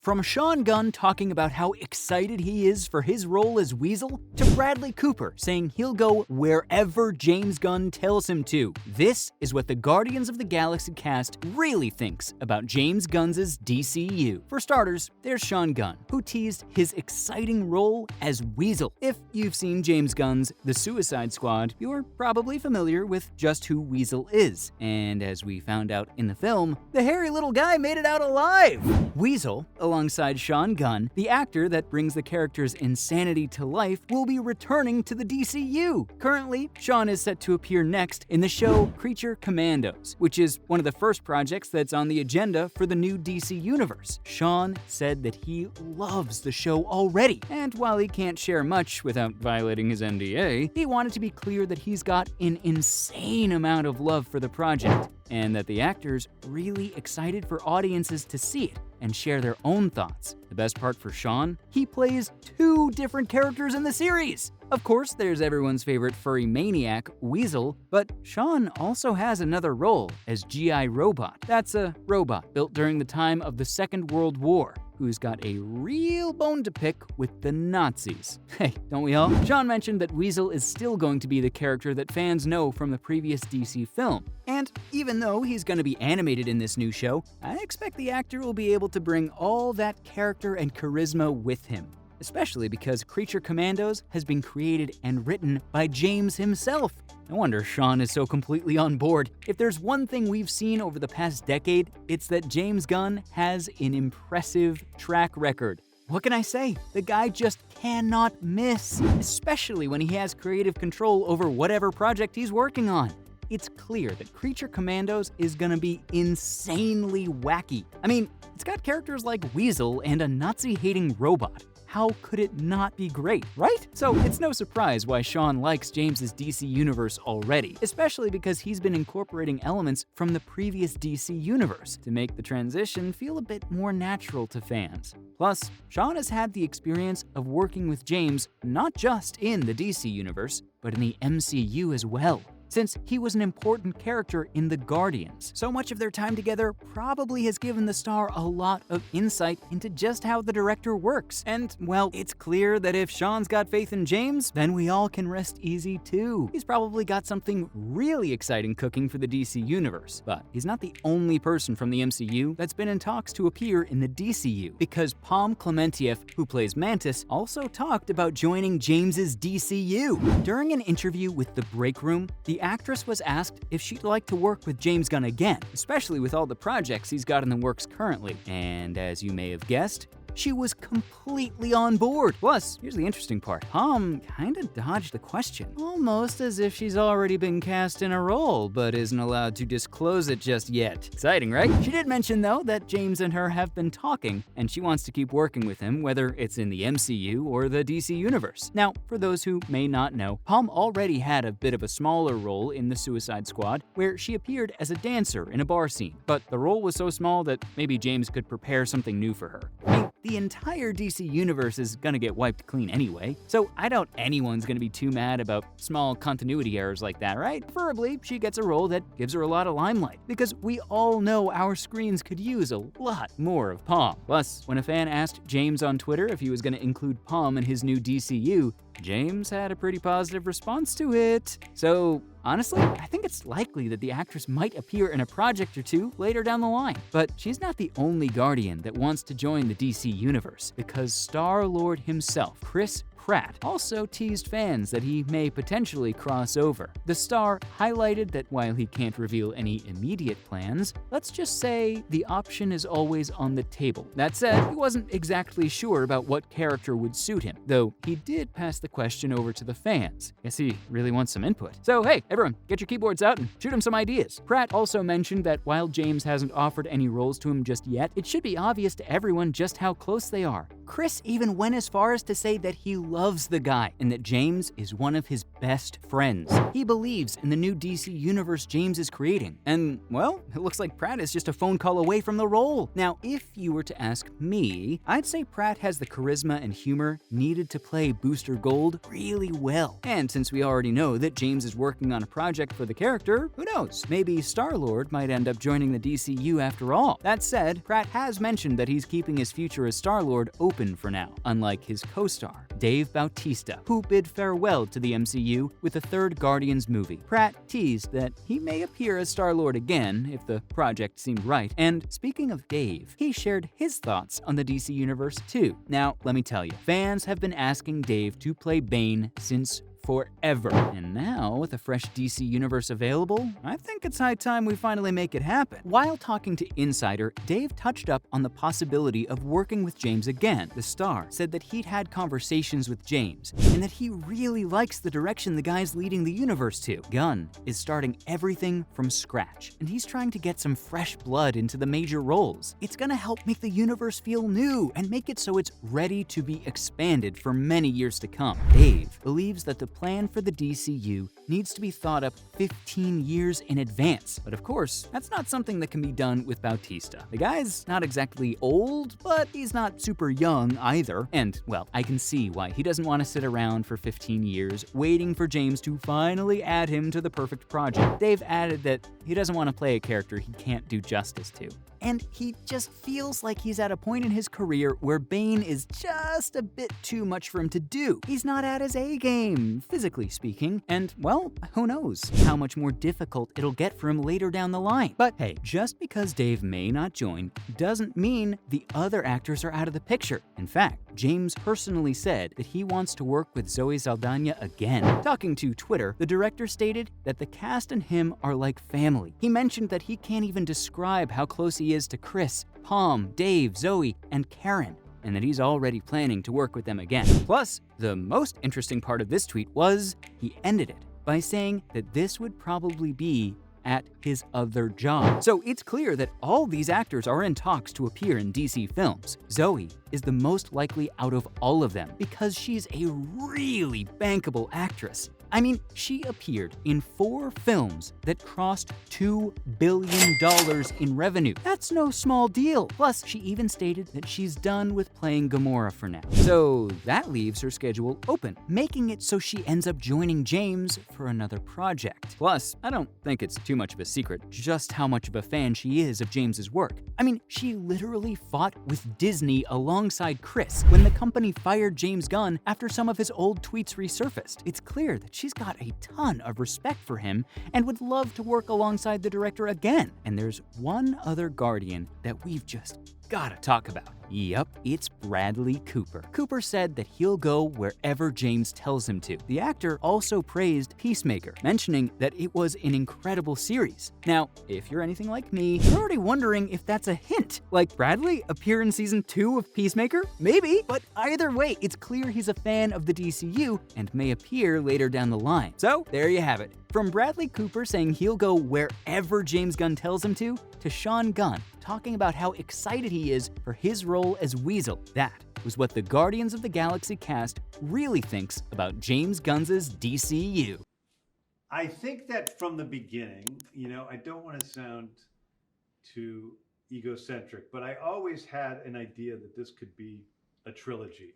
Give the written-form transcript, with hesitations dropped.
From Sean Gunn talking about how excited he is for his role as Weasel, to Bradley Cooper saying he'll go wherever James Gunn tells him to, this is what the Guardians of the Galaxy cast really thinks about James Gunn's DCU. For starters, there's Sean Gunn, who teased his exciting role as Weasel. If you've seen James Gunn's The Suicide Squad, you're probably familiar with just who Weasel is. And as we found out in the film, the hairy little guy made it out alive! Weasel, alongside Sean Gunn, the actor that brings the character's insanity to life, will be returning to the DCU. Currently, Sean is set to appear next in the show Creature Commandos, which is one of the first projects that's on the agenda for the new DC universe. Sean said that he loves the show already, and while he can't share much without violating his NDA, he wanted to be clear that he's got an insane amount of love for the project, and that the actor's really excited for audiences to see it and share their own thoughts. The best part for Sean? He plays 2 different characters in the series! Of course, there's everyone's favorite furry maniac, Weasel, but Sean also has another role as G.I. Robot. That's a robot built during the time of the Second World War, who's got a real bone to pick with the Nazis. Hey, don't we all? Sean mentioned that Weasel is still going to be the character that fans know from the previous DC film. And even though he's going to be animated in this new show, I expect the actor will be able to bring all that character and charisma with him. Especially because Creature Commandos has been created and written by James himself. No wonder Sean is so completely on board. If there's one thing we've seen over the past decade, it's that James Gunn has an impressive track record. What can I say? The guy just cannot miss, especially when he has creative control over whatever project he's working on. It's clear that Creature Commandos is gonna be insanely wacky. I mean, it's got characters like Weasel and a Nazi-hating robot. How could it not be great, right? So it's no surprise why Sean likes James's DC universe already, especially because he's been incorporating elements from the previous DC universe to make the transition feel a bit more natural to fans. Plus, Sean has had the experience of working with James not just in the DC universe, but in the MCU as well, since he was an important character in The Guardians. So much of their time together probably has given the star a lot of insight into just how the director works. And, well, it's clear that if Sean's got faith in James, then we all can rest easy too. He's probably got something really exciting cooking for the DC universe. But he's not the only person from the MCU that's been in talks to appear in the DCU, because Pom Klementieff, who plays Mantis, also talked about joining James's DCU. During an interview with The Break Room, the actress was asked if she'd like to work with James Gunn again, especially with all the projects he's got in the works currently. And as you may have guessed, she was completely on board. Plus, here's the interesting part. Pom kinda dodged the question, almost as if she's already been cast in a role, but isn't allowed to disclose it just yet. Exciting, right? She did mention, though, that James and her have been talking, and she wants to keep working with him, whether it's in the MCU or the DC universe. Now, for those who may not know, Pom already had a bit of a smaller role in The Suicide Squad, where she appeared as a dancer in a bar scene, but the role was so small that maybe James could prepare something new for her. The entire DC universe is gonna get wiped clean anyway, so I doubt anyone's gonna be too mad about small continuity errors like that, right? Preferably, she gets a role that gives her a lot of limelight, because we all know our screens could use a lot more of Pom. Plus, when a fan asked James on Twitter if he was gonna include Pom in his new DCU, James had a pretty positive response to it. So, honestly, I think it's likely that the actress might appear in a project or two later down the line. But she's not the only Guardian that wants to join the DC universe, because Star-Lord himself, Chris Pratt, also teased fans that he may potentially cross over. The star highlighted that while he can't reveal any immediate plans, let's just say the option is always on the table. That said, he wasn't exactly sure about what character would suit him, though he did pass the question over to the fans. Guess he really wants some input. So hey, everyone, get your keyboards out and shoot him some ideas. Pratt also mentioned that while James hasn't offered any roles to him just yet, it should be obvious to everyone just how close they are. Chris even went as far as to say that he loves the guy and that James is one of his best friends. He believes in the new DC universe James is creating, and, well, it looks like Pratt is just a phone call away from the role. Now, if you were to ask me, I'd say Pratt has the charisma and humor needed to play Booster Gold really well. And since we already know that James is working on a project for the character, who knows, maybe Star-Lord might end up joining the DCU after all. That said, Pratt has mentioned that he's keeping his future as Star-Lord open for now, unlike his co-star, Dave Bautista, who bid farewell to the MCU with a third Guardians movie. Pratt teased that he may appear as Star-Lord again if the project seemed right. And speaking of Dave, he shared his thoughts on the DC Universe too. Now, let me tell you, fans have been asking Dave to play Bane since forever. And now, with a fresh DC universe available, I think it's high time we finally make it happen. While talking to Insider, Dave touched up on the possibility of working with James again. The star said that he'd had conversations with James, and that he really likes the direction the guy's leading the universe to. Gunn is starting everything from scratch, and he's trying to get some fresh blood into the major roles. It's gonna help make the universe feel new, and make it so it's ready to be expanded for many years to come. Dave believes that the plan for the DCU needs to be thought up 15 years in advance. But of course, that's not something that can be done with Bautista. The guy's not exactly old, but he's not super young either. And, well, I can see why he doesn't want to sit around for 15 years waiting for James to finally add him to the perfect project. Dave added that he doesn't want to play a character he can't do justice to. And he just feels like he's at a point in his career where Bane is just a bit too much for him to do. He's not at his A game, physically speaking, and, well, who knows how much more difficult it'll get for him later down the line. But hey, just because Dave may not join doesn't mean the other actors are out of the picture. In fact, James personally said that he wants to work with Zoe Saldana again. Talking to Twitter, the director stated that the cast and him are like family. He mentioned that he can't even describe how close he is to Chris, Palm, Dave, Zoe, and Karen, and that he's already planning to work with them again. Plus, the most interesting part of this tweet was he ended it by saying that this would probably be at his other job. So it's clear that all these actors are in talks to appear in DC films. Zoe is the most likely out of all of them because she's a really bankable actress. I mean, she appeared in 4 films that crossed $2 billion in revenue. That's no small deal. Plus, she even stated that she's done with playing Gamora for now. So that leaves her schedule open, making it so she ends up joining James for another project. Plus, I don't think it's too much of a secret just how much of a fan she is of James's work. I mean, she literally fought with Disney alongside Chris when the company fired James Gunn after some of his old tweets resurfaced. It's clear that she's got a ton of respect for him and would love to work alongside the director again. And there's one other Guardian that we've just gotta talk about. Yup, it's Bradley Cooper. Cooper said that he'll go wherever James tells him to. The actor also praised Peacemaker, mentioning that it was an incredible series. Now, if you're anything like me, you're already wondering if that's a hint. Like Bradley appear in season 2 of Peacemaker? Maybe, but either way, it's clear he's a fan of the DCU and may appear later down the line. So, there you have it. From Bradley Cooper saying he'll go wherever James Gunn tells him to Sean Gunn talking about how excited he is for his role as Weasel. That was what the Guardians of the Galaxy cast really thinks about James Gunn's DCU. I think that from the beginning, I don't want to sound too egocentric, but I always had an idea that this could be a trilogy.